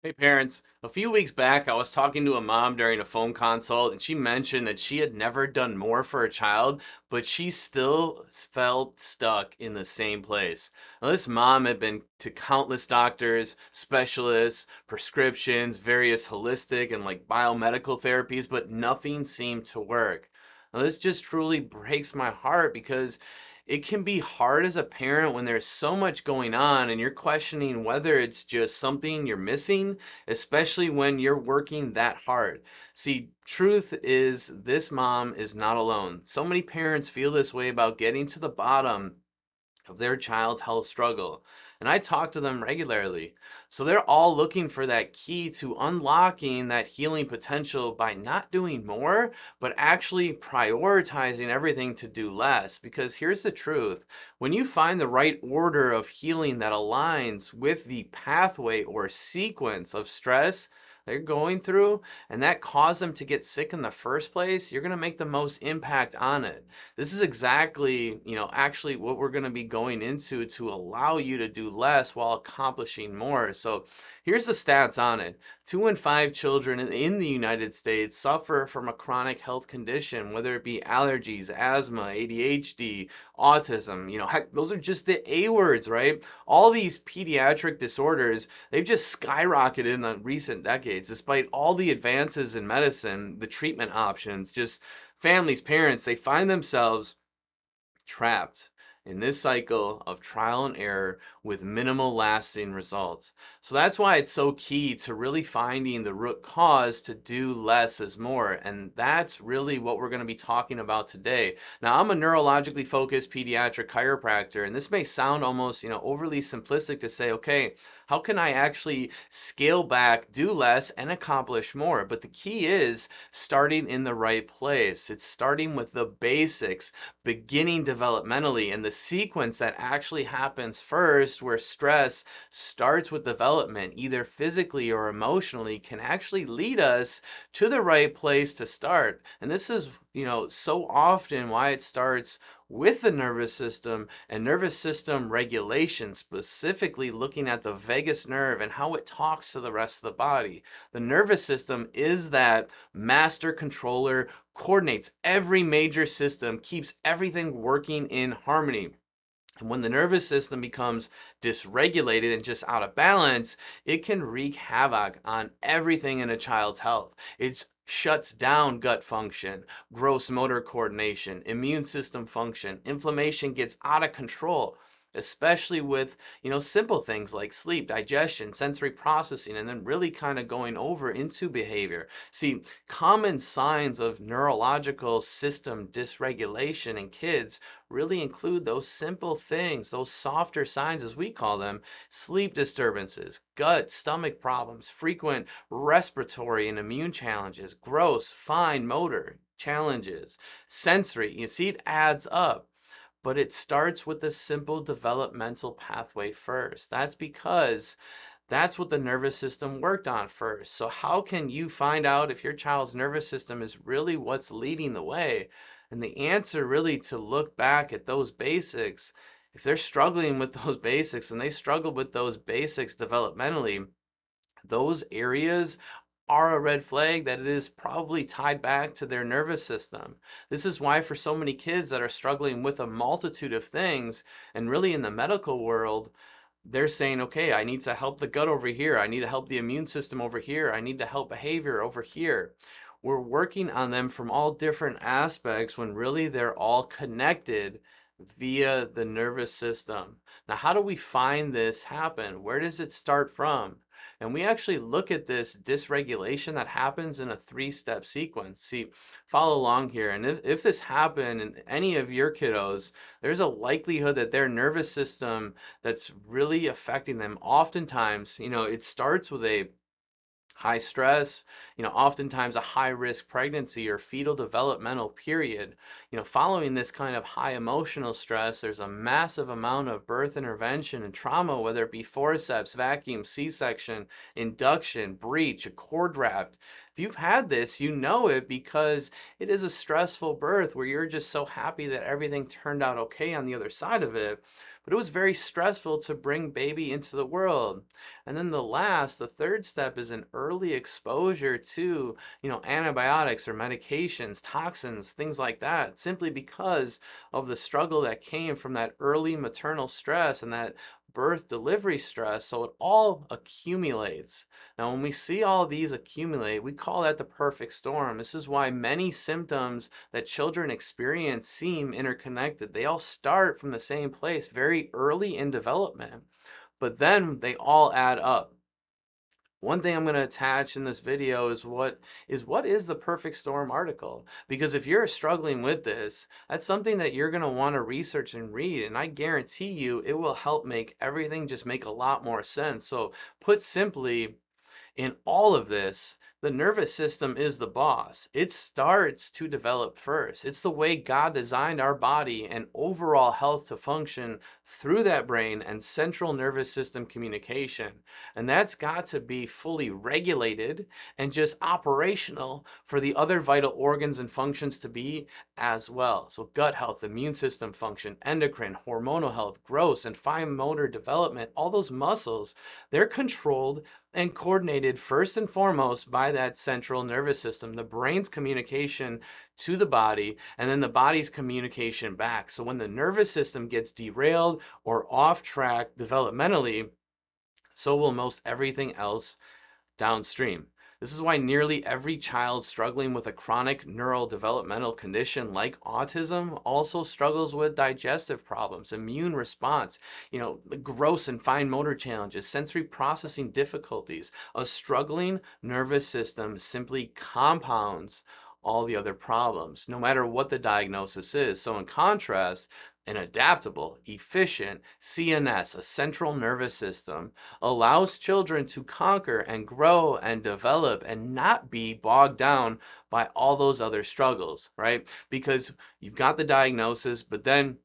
Hey parents, a few weeks back I was talking to a mom during a phone consult and she mentioned that she had never done more for a child, but she still felt stuck in the same place. Now, this mom had been to countless doctors, specialists, prescriptions, various holistic and biomedical therapies, but nothing seemed to work. Now, this just truly breaks my heart because it can be hard as a parent when there's so much going on and you're questioning whether it's just something you're missing, especially when you're working that hard. See, truth is, this mom is not alone. So many parents feel this way about getting to the bottom of their child's health struggle. And I talk to them regularly. So they're all looking for that key to unlocking that healing potential by not doing more, but actually prioritizing everything to do less. Because here's the truth, when you find the right order of healing that aligns with the pathway or sequence of stress they're going through, and that caused them to get sick in the first place, you're going to make the most impact on it. This is exactly, actually what we're going to be going into to allow you to do less while accomplishing more. So here's the stats on it. 2 in 5 children in the United States suffer from a chronic health condition, whether it be allergies, asthma, ADHD, autism. Heck, those are just the A words, right? All these pediatric disorders, they've just skyrocketed in the recent decades. Despite all the advances in medicine, the treatment options, just families, parents, they find themselves trapped in this cycle of trial and error with minimal lasting results. So that's why it's so key to really finding the root cause to do less is more. And that's really what we're going to be talking about today. Now, I'm a neurologically focused pediatric chiropractor, and this may sound almost, overly simplistic to say, okay, how can I actually scale back, do less, and accomplish more? But the key is starting in the right place. It's starting with the basics, beginning developmentally, and the sequence that actually happens first, where stress starts with development, either physically or emotionally, can actually lead us to the right place to start. And this is, so often why it starts with the nervous system and nervous system regulation, specifically looking at the vagus nerve and how it talks to the rest of the body. The nervous system is that master controller, coordinates every major system, keeps everything working in harmony. And when the nervous system becomes dysregulated and just out of balance, it can wreak havoc on everything in a child's health. It shuts down gut function, gross motor coordination, immune system function. Inflammation gets out of control, especially with, simple things like sleep, digestion, sensory processing, and then really kind of going over into behavior. See, common signs of neurological system dysregulation in kids really include those simple things, those softer signs as we call them: sleep disturbances, gut, stomach problems, frequent respiratory and immune challenges, gross, fine motor challenges, sensory. You see, it adds up. But it starts with the simple developmental pathway first. That's because that's what the nervous system worked on first. So how can you find out if your child's nervous system is really what's leading the way? And the answer really to look back at those basics, if they're struggling with those basics and they struggle with those basics developmentally, those areas are a red flag that it is probably tied back to their nervous system. This is why for so many kids that are struggling with a multitude of things, and really in the medical world, they're saying, okay, I need to help the gut over here. I need to help the immune system over here. I need to help behavior over here. We're working on them from all different aspects when really they're all connected via the nervous system. Now, how do we find this happen? Where does it start from? And we actually look at this dysregulation that happens in a 3-step sequence. See, follow along here. And if this happened in any of your kiddos, there's a likelihood that their nervous system that's really affecting them. Oftentimes, it starts with a high stress, oftentimes a high risk pregnancy or fetal developmental period. Following this kind of high emotional stress, there's a massive amount of birth intervention and trauma, whether it be forceps, vacuum, C-section, induction, breech, a cord wrapped. If you've had this, you know it because it is a stressful birth where you're just so happy that everything turned out okay on the other side of it. but it was very stressful to bring baby into the world. And then the third step is an early exposure to, antibiotics or medications, toxins, things like that, simply because of the struggle that came from that early maternal stress and that birth delivery stress. So it all accumulates. Now, when we see all these accumulate, we call that the perfect storm. This is why many symptoms that children experience seem interconnected. They all start from the same place very early in development, but then they all add up. One thing I'm going to attach in this video is what is the perfect storm article? Because if you're struggling with this, that's something that you're going to want to research and read, and I guarantee you it will help make everything just make a lot more sense. So put simply, in all of this, the nervous system is the boss. It starts to develop first. It's the way God designed our body and overall health to function through that brain and central nervous system communication. And that's got to be fully regulated and just operational for the other vital organs and functions to be as well. So gut health, immune system function, endocrine, hormonal health, growth, and fine motor development, all those muscles, they're controlled and coordinated first and foremost by that central nervous system, the brain's communication to the body, and then the body's communication back. So when the nervous system gets derailed or off track developmentally, so will most everything else downstream. This is why nearly every child struggling with a chronic neurodevelopmental condition like autism also struggles with digestive problems, immune response, the gross and fine motor challenges, sensory processing difficulties. A struggling nervous system simply compounds all the other problems, no matter what the diagnosis is. So in contrast, an adaptable, efficient CNS, a central nervous system, allows children to conquer and grow and develop and not be bogged down by all those other struggles, right? Because you've got the diagnosis, but then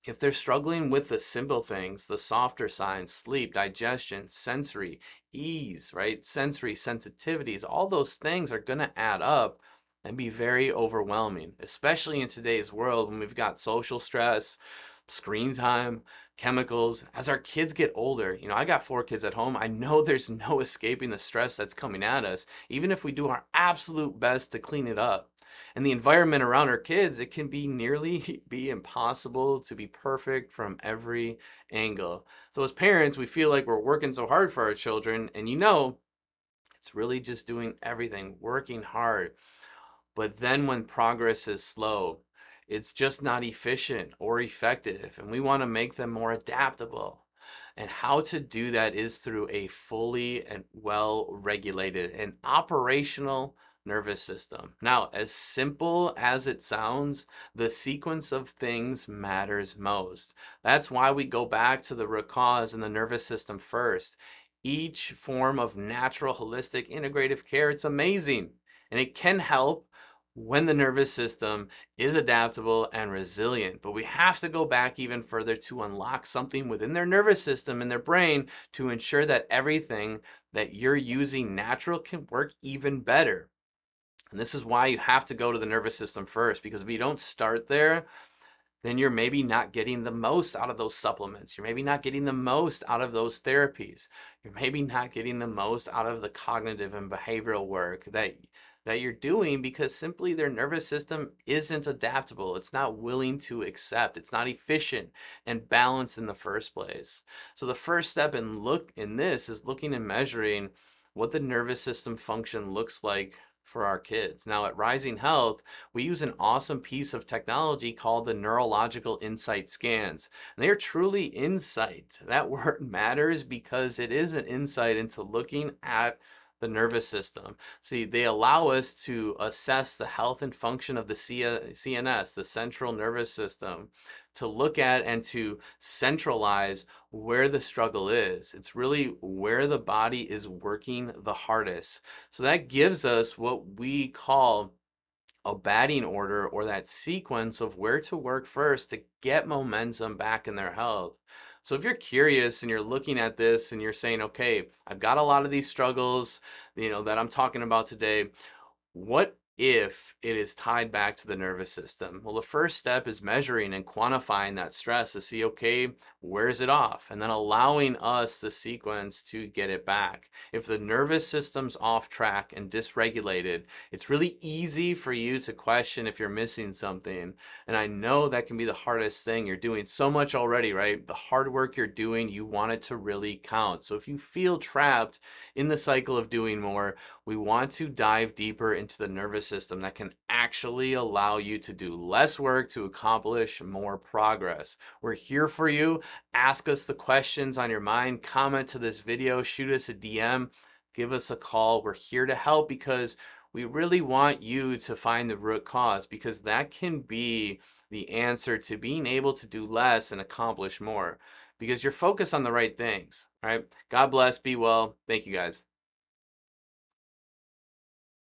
if they're struggling with the simple things, the softer signs, sleep, digestion, sensory, ease, right? Sensory sensitivities, all those things are going to add up and be very overwhelming, especially in today's world when we've got social stress, screen time, chemicals. As our kids get older, I got 4 kids at home. I know there's no escaping the stress that's coming at us, even if we do our absolute best to clean it up. And the environment around our kids, it can be nearly be impossible to be perfect from every angle. So as parents, we feel like we're working so hard for our children, and it's really just doing everything, working hard. But then when progress is slow, it's just not efficient or effective, and we want to make them more adaptable. And how to do that is through a fully and well-regulated and operational nervous system. Now, as simple as it sounds, the sequence of things matters most. That's why we go back to the root cause in the nervous system first. Each form of natural, holistic, integrative care, it's amazing, and it can help when the nervous system is adaptable and resilient. But we have to go back even further to unlock something within their nervous system and their brain to ensure that everything that you're using natural can work even better. And this is why you have to go to the nervous system first, because if you don't start there, then you're maybe not getting the most out of those supplements. You're maybe not getting the most out of those therapies. You're maybe not getting the most out of the cognitive and behavioral work that you're doing, because simply their nervous system isn't adaptable. It's not willing to accept. It's not efficient and balanced in the first place. So the first step in this is looking and measuring what the nervous system function looks like for our kids. Now at Rising Health, we use an awesome piece of technology called the Neurological Insight Scans. And they are truly insight. That word matters because it is an insight into looking at the nervous system. See, they allow us to assess the health and function of the CNS, the central nervous system, to look at and to centralize where the struggle is. It's really where the body is working the hardest. So that gives us what we call a batting order, or that sequence of where to work first to get momentum back in their health. So if you're curious and you're looking at this and you're saying, okay, I've got a lot of these struggles, that I'm talking about today, what if it is tied back to the nervous system? Well, the first step is measuring and quantifying that stress to see, okay, where is it off? And then allowing us the sequence to get it back. If the nervous system's off track and dysregulated, it's really easy for you to question if you're missing something. And I know that can be the hardest thing. You're doing so much already, right? The hard work you're doing, you want it to really count. So if you feel trapped in the cycle of doing more, we want to dive deeper into the nervous system that can actually allow you to do less work to accomplish more progress. We're here for you. Ask us the questions on your mind, comment to this video, shoot us a DM, give us a call. We're here to help because we really want you to find the root cause, because that can be the answer to being able to do less and accomplish more because you're focused on the right things. All right. God bless. Be well. Thank you guys.